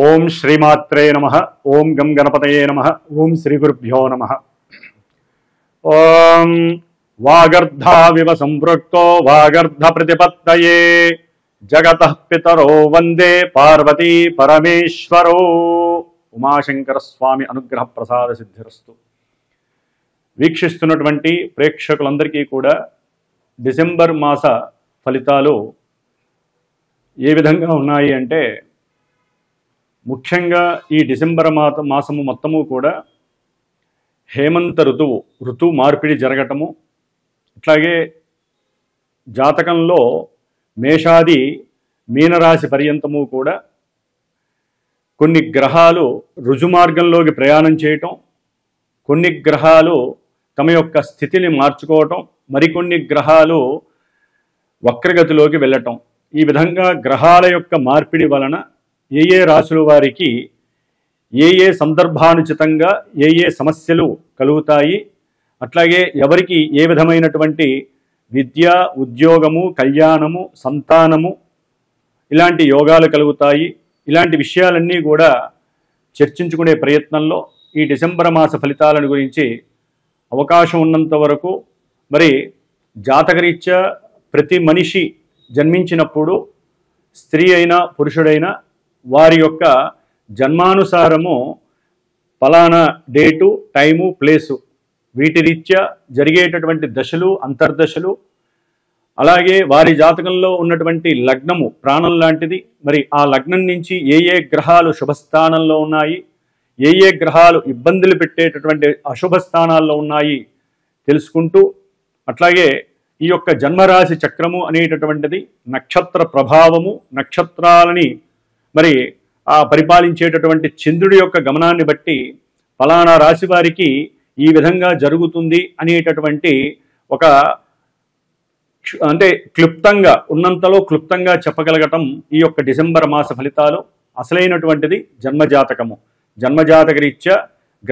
ఓం శ్రీమాత్రే నమః. ఓం గం గణపతయే నమః. ఓం శ్రీ గురుభ్యో నమః. ఓం వాగర్ధావివ సంపృక్తో వాగర్ధ ప్రతిపత్తయే జగతః పితరో వందే పార్వతీ పరమేశ్వరో. ఉమాశంకర స్వామి అనుగ్రహ ప్రసాద సిద్ధిరస్తు. వీక్షిస్తున్నటువంటి ప్రేక్షకులందరికీ కూడా డిసెంబర్ మాస ఫలితాలు ఏ విధంగా ఉన్నాయి అంటే, ముఖ్యంగా ఈ డిసెంబర్ మాసము మొత్తము కూడా హేమంత ఋతువు మార్పిడి జరగటము, అట్లాగే జాతకంలో మేషాది మీనరాశి పర్యంతము కూడా కొన్ని గ్రహాలు రుజుమార్గంలోకి ప్రయాణం చేయటం, కొన్ని గ్రహాలు తమ యొక్క స్థితిని మార్చుకోవటం, మరికొన్ని గ్రహాలు వక్రగతిలోకి వెళ్ళటం. ఈ విధంగా గ్రహాల యొక్క మార్పిడి వలన ఏ ఏ రాశుల వారికి ఏ ఏ సందర్భానుచితంగా ఏ ఏ సమస్యలు కలుగుతాయి, అట్లాగే ఎవరికి ఏ విధమైనటువంటి విద్య, ఉద్యోగము, కళ్యాణము, సంతానము ఇలాంటి యోగాలు కలుగుతాయి, ఇలాంటి విషయాలన్నీ కూడా చర్చించుకునే ప్రయత్నంలో ఈ డిసెంబర్ మాస ఫలితాలను గురించి అవకాశం ఉన్నంత వరకు మరి జాతకరీత్యా ప్రతి మనిషి జన్మించినప్పుడు స్త్రీ అయినా పురుషుడైనా వారి యొక్క జన్మానుసారము ఫలానా డేటు, టైము, ప్లేసు వీటి రీత్యా జరిగేటటువంటి దశలు, అంతర్దశలు, అలాగే వారి జాతకంలో ఉన్నటువంటి లగ్నము ప్రాణం లాంటిది. మరి ఆ లగ్నం నుంచి ఏ ఏ గ్రహాలు శుభస్థానంలో ఉన్నాయి, ఏ ఏ గ్రహాలు ఇబ్బందులు పెట్టేటటువంటి అశుభ స్థానాల్లో ఉన్నాయి తెలుసుకుంటూ, అట్లాగే ఈ యొక్క జన్మరాశి చక్రము అనేటటువంటిది నక్షత్ర ప్రభావము, నక్షత్రాలని మరి ఆ పరిపాలించేటటువంటి చంద్రుడి యొక్క గమనాన్ని బట్టి ఫలానా రాశి వారికి ఈ విధంగా జరుగుతుంది అనేటటువంటి ఒక అంటే క్లుప్తంగా ఉన్నంతలో క్లుప్తంగా చెప్పగలగటం ఈ యొక్క డిసెంబర్ మాస ఫలితాలు. అసలైనటువంటిది జన్మజాతకము. జన్మజాతక రీత్యా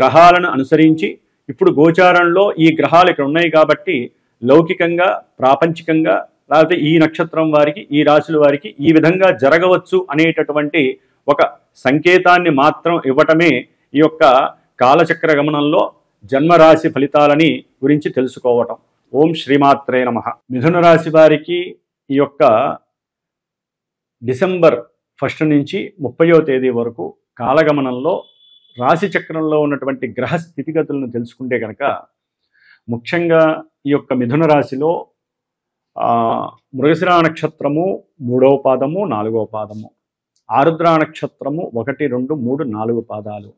గ్రహాలను అనుసరించి ఇప్పుడు గోచారంలో ఈ గ్రహాలు ఇక్కడ ఉన్నాయి కాబట్టి లౌకికంగా, ప్రాపంచికంగా, లేకపోతే ఈ నక్షత్రం వారికి, ఈ రాశుల వారికి ఈ విధంగా జరగవచ్చు అనేటటువంటి ఒక సంకేతాన్ని మాత్రం ఇవ్వటమే ఈ యొక్క కాలచక్ర గమనంలో జన్మరాశి ఫలితాలని గురించి తెలుసుకోవటం. ఓం శ్రీమాత్రే నమః. మిథున రాశి వారికి ఈ యొక్క డిసెంబర్ 1 నుంచి 30వ తేదీ వరకు కాలగమనంలో రాశి చక్రంలో ఉన్నటువంటి గ్రహ స్థితిగతులను తెలుసుకుంటే కనుక, ముఖ్యంగా ఈ యొక్క మిథున రాశిలో మృగశిర నక్షత్రము 3వ పాదము, 4వ పాదము, ఆరుద్ర నక్షత్రము 1, 2, 3, 4 పాదాలు,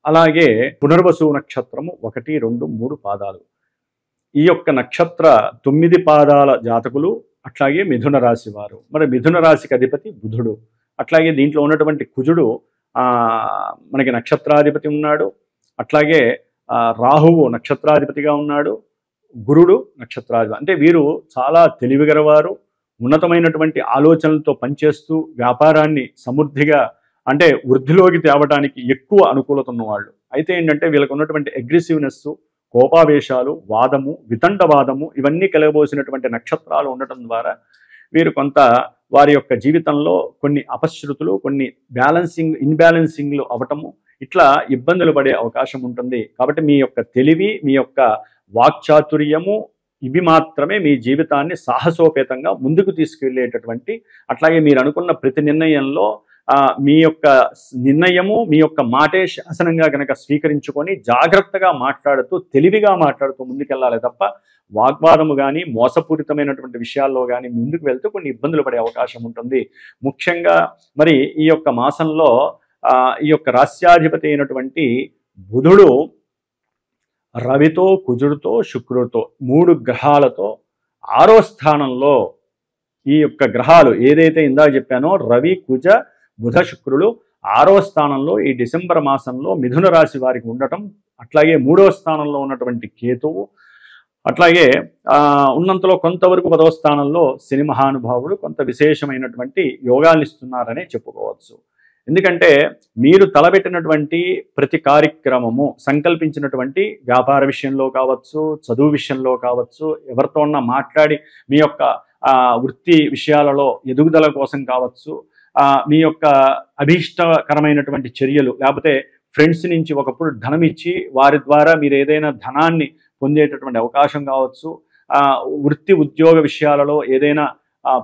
అలాగే పునర్వసు నక్షత్రము 1, 2, 3 పాదాలు. ఈ యొక్క నక్షత్ర 9 పాదాల జాతకులు అట్లాగే మిథున రాశి వారు. మరి మిథున రాశికి అధిపతి బుధుడు, అట్లాగే దీంట్లో ఉన్నటువంటి కుజుడు మనకి నక్షత్రాధిపతి ఉన్నాడు, అట్లాగే రాహువు నక్షత్రాధిపతిగా ఉన్నాడు, గురుడు నక్షత్రాధిపతి. అంటే వీరు చాలా తెలివిగలవారు, ఉన్నతమైనటువంటి ఆలోచనలతో పనిచేస్తూ వ్యాపారాన్ని సమృద్ధిగా అంటే వృద్ధిలోకి తేవడానికి ఎక్కువ అనుకూలత ఉన్నవాళ్ళు. అయితే ఏంటంటే వీళ్ళకు ఉన్నటువంటి అగ్రెసివ్నెస్, కోపావేశాలు, వాదము, వితండవాదము ఇవన్నీ కలగబోసినటువంటి నక్షత్రాలు ఉండటం ద్వారా వీరు కొంత వారి యొక్క జీవితంలో కొన్ని అపశృతులు, కొన్ని ఇన్బ్యాలెన్సింగ్లు అవటము, ఇట్లా ఇబ్బందులు పడే అవకాశం ఉంటుంది. కాబట్టి మీ యొక్క తెలివి, మీ యొక్క వాక్చాతుర్యము ఇవి మాత్రమే మీ జీవితాన్ని సాహసోపేతంగా ముందుకు తీసుకెళ్లేటటువంటి, అట్లాగే మీరు అనుకున్న ప్రతి నిర్ణయంలో మీ యొక్క నిర్ణయము, మీ యొక్క మాటే శాసనంగా కనుక స్వీకరించుకొని జాగ్రత్తగా మాట్లాడుతూ, తెలివిగా మాట్లాడుతూ ముందుకెళ్ళాలి తప్ప వాగ్వాదము కానీ, మోసపూరితమైనటువంటి విషయాల్లో కానీ ముందుకు వెళ్తూ కొన్ని ఇబ్బందులు పడే అవకాశం ఉంటుంది. ముఖ్యంగా మరి ఈ యొక్క మాసంలో ఈ యొక్క రాస్యాధిపతి అయినటువంటి బుధుడు రవితో, కుజుడితో, శుక్రుడితో 3 గ్రహాలతో 6వ స్థానంలో ఈ యొక్క గ్రహాలు ఏదైతే ఇందాక చెప్పానో రవి, కుజ, బుధ, శుక్రులు 6వ స్థానంలో ఈ డిసెంబర్ మాసంలో మిథున రాశి వారికి ఉండటం, అట్లాగే 3వ స్థానంలో ఉన్నటువంటి కేతువు, అట్లాగే ఉన్నంతలో కొంతవరకు 10వ స్థానంలో శని మహానుభావుడు కొంత విశేషమైనటువంటి యోగాలు ఇస్తున్నారనే చెప్పుకోవచ్చు. ఎందుకంటే మీరు తలబెట్టినటువంటి ప్రతి కార్యక్రమము, సంకల్పించినటువంటి వ్యాపార విషయంలో కావచ్చు, చదువు విషయంలో కావచ్చు, ఎవరితో మాట్లాడి మీ యొక్క వృత్తి విషయాలలో ఎదుగుదల కోసం కావచ్చు, మీ యొక్క అభీష్టకరమైనటువంటి చర్యలు, లేకపోతే ఫ్రెండ్స్ నుంచి ఒకప్పుడు ధనం ఇచ్చి వారి ద్వారా మీరు ఏదైనా ధనాన్ని పొందేటటువంటి అవకాశం కావచ్చు, వృత్తి ఉద్యోగ విషయాలలో ఏదైనా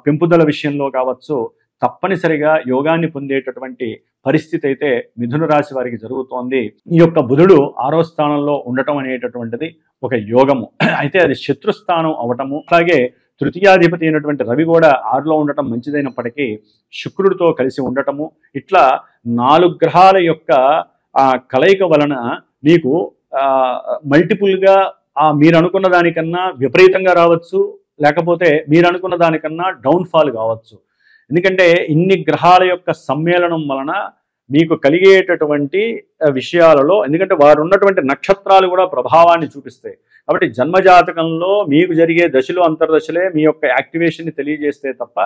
పెంపుదల విషయంలో కావచ్చు, తప్పనిసరిగా యోగాన్ని పొందేటటువంటి పరిస్థితి అయితే మిథున రాశి వారికి జరుగుతోంది. ఈ యొక్క బుధుడు 6వ స్థానంలో ఉండటం అనేటటువంటిది ఒక యోగము. అయితే అది శత్రుస్థానం అవటము, అలాగే తృతీయాధిపతి అయినటువంటి రవి కూడా 6లో ఉండటం మంచిదైనప్పటికీ శుక్రుడితో కలిసి ఉండటము, ఇట్లా 4 గ్రహాల యొక్క కలయిక వలన మీకు మల్టిపుల్గా మీరు అనుకున్న దానికన్నా విపరీతంగా రావచ్చు, లేకపోతే మీరు అనుకున్న దానికన్నా డౌన్ఫాల్ కావచ్చు. ఎందుకంటే ఇన్ని గ్రహాల యొక్క సమ్మేళనం వలన మీకు కలిగేటటువంటి విషయాలలో, ఎందుకంటే వారు ఉన్నటువంటి నక్షత్రాలు కూడా ప్రభావాన్ని చూపిస్తాయి. కాబట్టి జన్మజాతకంలో మీకు జరిగే దశలు అంతర్దశలే మీ యొక్క యాక్టివేషన్ని తెలియజేస్తే తప్ప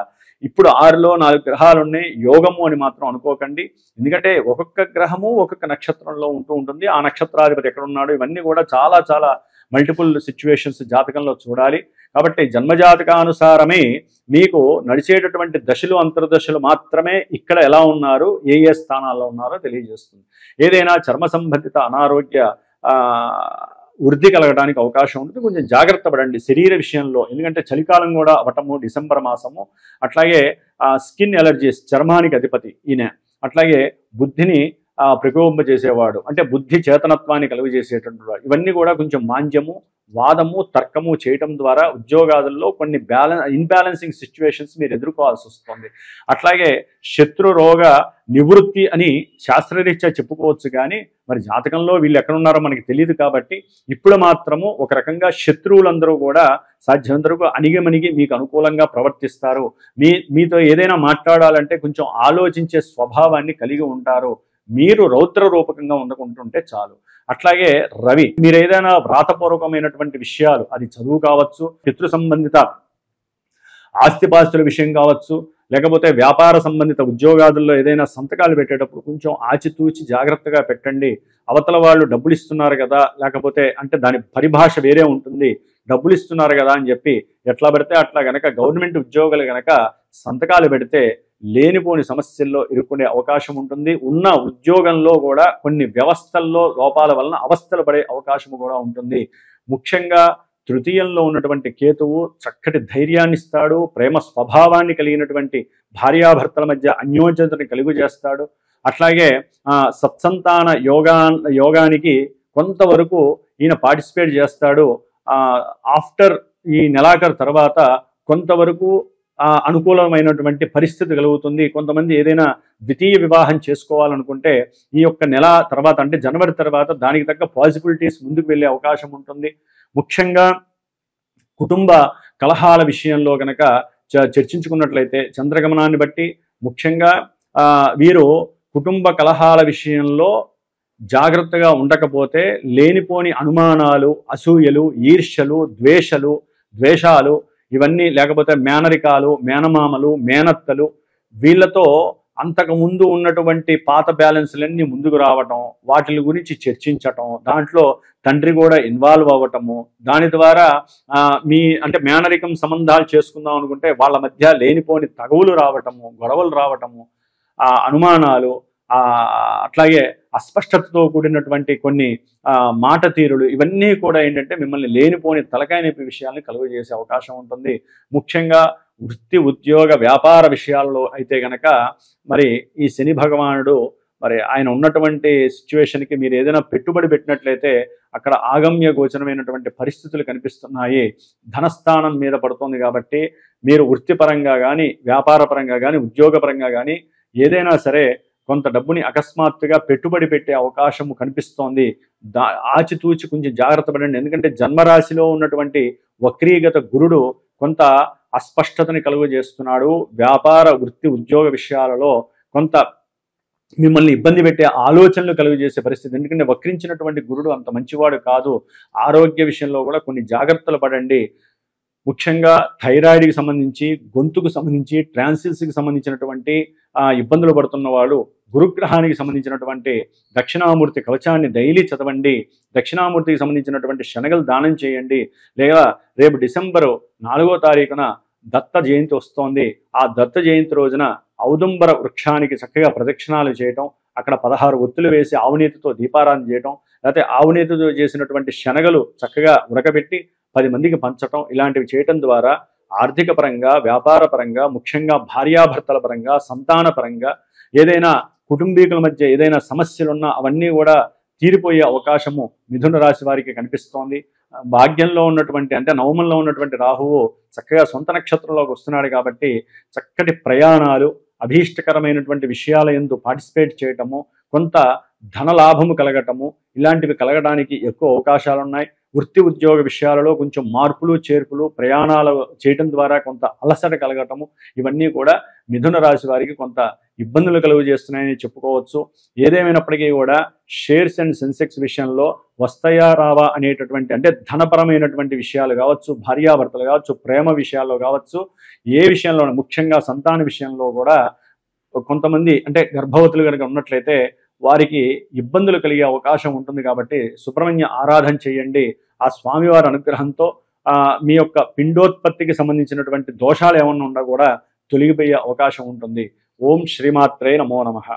ఇప్పుడు 6లో 4 గ్రహాలు ఉన్నాయి యోగము అని మాత్రం అనుకోకండి. ఎందుకంటే ఒక్కొక్క గ్రహము ఒక్కొక్క నక్షత్రంలో ఉంటూ ఉంటుంది. ఆ నక్షత్రాధిపతి ఎక్కడున్నాడు ఇవన్నీ కూడా చాలా చాలా మల్టిపుల్ సిచ్యువేషన్స్ జాతకంలో చూడాలి. కాబట్టి జన్మజాతకానుసారమే మీకు నడిచేటటువంటి దశలు అంతర్దశలు మాత్రమే ఇక్కడ ఎలా ఉన్నారు, ఏ స్థానాల్లో ఉన్నారో తెలియజేస్తుంది. ఏదైనా చర్మ సంబంధిత అనారోగ్య వృద్ధి కలగడానికి అవకాశం ఉంటుంది. కొంచెం జాగ్రత్త పడండి శరీర విషయంలో, ఎందుకంటే చలికాలం కూడా అవటము, డిసెంబర్ మాసము, అట్లాగే స్కిన్ ఎలర్జీస్, చర్మానికి అధిపతి ఈయన, అట్లాగే బుద్ధిని ప్రకోపింపజేసేవాడు, అంటే బుద్ధి చేతనత్వాన్ని కలుగజేసేటువంటి వాడు. ఇవన్నీ కూడా కొంచెం మాంద్యము, వాదము, తర్కము చేయటం ద్వారా ఉద్యోగాదుల్లో కొన్ని ఇన్బ్యాలెన్సింగ్ సిచ్యువేషన్స్ మీరు ఎదుర్కోవాల్సి వస్తుంది. అట్లాగే శత్రు రోగ నివృత్తి అని శాస్త్రరీత్యా చెప్పుకోవచ్చు, కానీ మరి జాతకంలో వీళ్ళు ఎక్కడున్నారో మనకి తెలియదు. కాబట్టి ఇప్పుడు మాత్రము ఒక రకంగా శత్రువులందరూ కూడా సాధ్యమంత వరకు అణిగిమణిగి మీకు అనుకూలంగా ప్రవర్తిస్తారు. మీతో ఏదైనా మాట్లాడాలంటే కొంచెం ఆలోచించే స్వభావాన్ని కలిగి ఉంటారు. మీరు రౌద్ర రూపకంగా ఉండకుంటుంటే చాలు. అట్లాగే రవి, మీరు ఏదైనా వ్రాతపూర్వకమైనటువంటి విషయాలు, అది చదువు కావచ్చు, పితృ సంబంధిత ఆస్తిపాస్తుల విషయం కావచ్చు, లేకపోతే వ్యాపార సంబంధిత ఉద్యోగాదుల్లో ఏదైనా సంతకాలు పెట్టేటప్పుడు కొంచెం ఆచితూచి జాగ్రత్తగా పెట్టండి. అవతల వాళ్ళు డబ్బులు ఇస్తున్నారు కదా, లేకపోతే అంటే దాని పరిభాష వేరే ఉంటుంది, డబ్బులు ఇస్తున్నారు కదా అని చెప్పి ఎట్లా పెడితే అట్లా గనక గవర్నమెంట్ ఉద్యోగులు గనక సంతకాలు పెడితే లేనిపోని సమస్యల్లో ఇరుక్కునే అవకాశం ఉంటుంది. ఉన్న ఉద్యోగంలో కూడా కొన్ని వ్యవస్థల్లో లోపాల వలన అవస్థలు పడే అవకాశం కూడా ఉంటుంది. ముఖ్యంగా తృతీయంలో ఉన్నటువంటి కేతువు చక్కటి ధైర్యాన్ని ఇస్తాడు, ప్రేమ స్వభావాన్ని కలిగినటువంటి భార్యాభర్తల మధ్య అన్యోన్యతని కలుగజేస్తాడు. అట్లాగే సత్సంతాన యోగానికి కొంతవరకు ఈయన పార్టిసిపేట్ చేస్తాడు. ఆఫ్టర్ ఈ నెలాఖరు తర్వాత కొంతవరకు అనుకూలమైనటువంటి పరిస్థితి కలుగుతుంది. కొంతమంది ఏదైనా ద్వితీయ వివాహం చేసుకోవాలనుకుంటే ఈ యొక్క నెల తర్వాత, అంటే జనవరి తర్వాత దానికి తగ్గ పాసిబిలిటీస్ ముందుకు వెళ్ళే అవకాశం ఉంటుంది. ముఖ్యంగా కుటుంబ కలహాల విషయంలో కనుక చర్చించుకున్నట్లయితే చంద్రగమనాన్ని బట్టి ముఖ్యంగా వీరు కుటుంబ కలహాల విషయంలో జాగ్రత్తగా ఉండకపోతే లేనిపోని అనుమానాలు, అసూయలు, ఈర్ష్యలు, ద్వేషాలు ఇవన్నీ, లేకపోతే మేనరికాలు, మేనమామలు, మేనత్తలు, వీళ్ళతో అంతకుముందు ఉన్నటువంటి పాత బ్యాలెన్స్లన్నీ ముందుకు రావటం, వాటి గురించి చర్చించటం, దాంట్లో తండ్రి కూడా ఇన్వాల్వ్ అవ్వటము, దాని ద్వారా అంటే మేనరికం సంబంధాలు చేసుకుందాం అనుకుంటే వాళ్ళ మధ్య లేనిపోని తగవులు రావటము, గొడవలు రావటము, అనుమానాలు, అట్లాగే అస్పష్టతతో కూడినటువంటి కొన్ని మాట తీరులు, ఇవన్నీ కూడా ఏంటంటే మిమ్మల్ని లేనిపోని తలకాయ నొప్పి విషయాల్ని కలుగజేసే అవకాశం ఉంటుంది. ముఖ్యంగా వృత్తి ఉద్యోగ వ్యాపార విషయాల్లో అయితే గనక మరి ఈ శని భగవానుడు మరి ఆయన ఉన్నటువంటి సిచ్యువేషన్కి మీరు ఏదైనా పెట్టుబడి పెట్టినట్లయితే అక్కడ ఆగమ్య గోచరమైనటువంటి పరిస్థితులు కనిపిస్తున్నాయి. ధనస్థానం మీద పడుతుంది. కాబట్టి మీరు వృత్తిపరంగా కానీ, వ్యాపార పరంగా కానీ, ఉద్యోగపరంగా కానీ ఏదైనా సరే కొంత డబ్బుని అకస్మాత్తుగా పెట్టుబడి పెట్టే అవకాశము కనిపిస్తోంది. ఆచితూచి కొంచెం జాగ్రత్త పడండి. ఎందుకంటే జన్మరాశిలో ఉన్నటువంటి వక్రీగత గురుడు కొంత అస్పష్టతని కలుగజేస్తున్నాడు. వ్యాపార వృత్తి ఉద్యోగ విషయాలలో కొంత మిమ్మల్ని ఇబ్బంది పెట్టే ఆలోచనలు కలుగజేసే పరిస్థితి. ఎందుకంటే వక్రించినటువంటి గురుడు అంత మంచివాడు కాదు. ఆరోగ్య విషయంలో కూడా కొన్ని జాగ్రత్తలు పడండి. ముఖ్యంగా థైరాయిడ్కి సంబంధించి, గొంతుకు సంబంధించి, ట్రాన్సిల్స్కి సంబంధించినటువంటి ఇబ్బందులు పడుతున్న వాళ్ళు గురుగ్రహానికి సంబంధించినటువంటి దక్షిణామూర్తి కవచాన్ని డైలీ చదవండి. దక్షిణామూర్తికి సంబంధించినటువంటి శనగలు దానం చేయండి. లేదా రేపు డిసెంబరు 4వ తారీఖున దత్త జయంతి వస్తోంది. ఆ దత్త జయంతి రోజున ఔదుంబర వృక్షానికి చక్కగా ప్రదక్షిణాలు చేయటం, అక్కడ 16 ఒత్తులు వేసి ఆవునేతితో దీపారాధన చేయటం, లేకపోతే ఆవునేతితో చేసినటువంటి శనగలు చక్కగా ఉడకబెట్టి 10 మందికి పంచటం, ఇలాంటివి చేయటం ద్వారా ఆర్థిక పరంగా, వ్యాపార పరంగా, ముఖ్యంగా భార్యాభర్తల పరంగా, సంతాన పరంగా ఏదైనా కుటుంబీకుల మధ్య ఏదైనా సమస్యలున్నా అవన్నీ కూడా తీరిపోయే అవకాశము మిథున రాశి వారికి కనిపిస్తోంది. భాగ్యంలో ఉన్నటువంటి అంటే నవమంలో ఉన్నటువంటి రాహువు చక్కగా సొంత నక్షత్రంలోకి వస్తున్నాడు కాబట్టి చక్కటి ప్రయాణాలు, అభీష్టకరమైనటువంటి విషయాల యందు పార్టిసిపేట్ చేయటము, కొంత ధనలాభము కలగటము, ఇలాంటివి కలగడానికి ఎక్కువ అవకాశాలు ఉన్నాయి. వృత్తి ఉద్యోగ విషయాలలో కొంచెం మార్పులు చేర్పులు, ప్రయాణాలు చేయటం ద్వారా కొంత అలసట కలగటము, ఇవన్నీ కూడా మిథున రాశి వారికి కొంత ఇబ్బందులు కలుగు చేస్తున్నాయని చెప్పుకోవచ్చు. ఏదేమైనప్పటికీ కూడా షేర్స్ అండ్ సెన్సెక్స్ విషయంలో వస్తాయా రావా అనేటటువంటి అంటే ధనపరమైనటువంటి విషయాలు కావచ్చు, భార్యాభర్తలు కావచ్చు, ప్రేమ విషయాల్లో కావచ్చు, ఏ విషయంలో ముఖ్యంగా సంతాన విషయంలో కూడా కొంతమంది అంటే గర్భవతులు కనుక ఉన్నట్లయితే వారికి ఇబ్బందులు కలిగే అవకాశం ఉంటుంది. కాబట్టి సుబ్రహ్మణ్య ఆరాధన చేయండి. ఆ స్వామివారి అనుగ్రహంతో మీ యొక్క పిండోత్పత్తికి సంబంధించినటువంటి దోషాలు ఏమన్నా ఉన్నా కూడా తొలగిపోయే అవకాశం ఉంటుంది. ఓం శ్రీమాత్రే నమో నమః.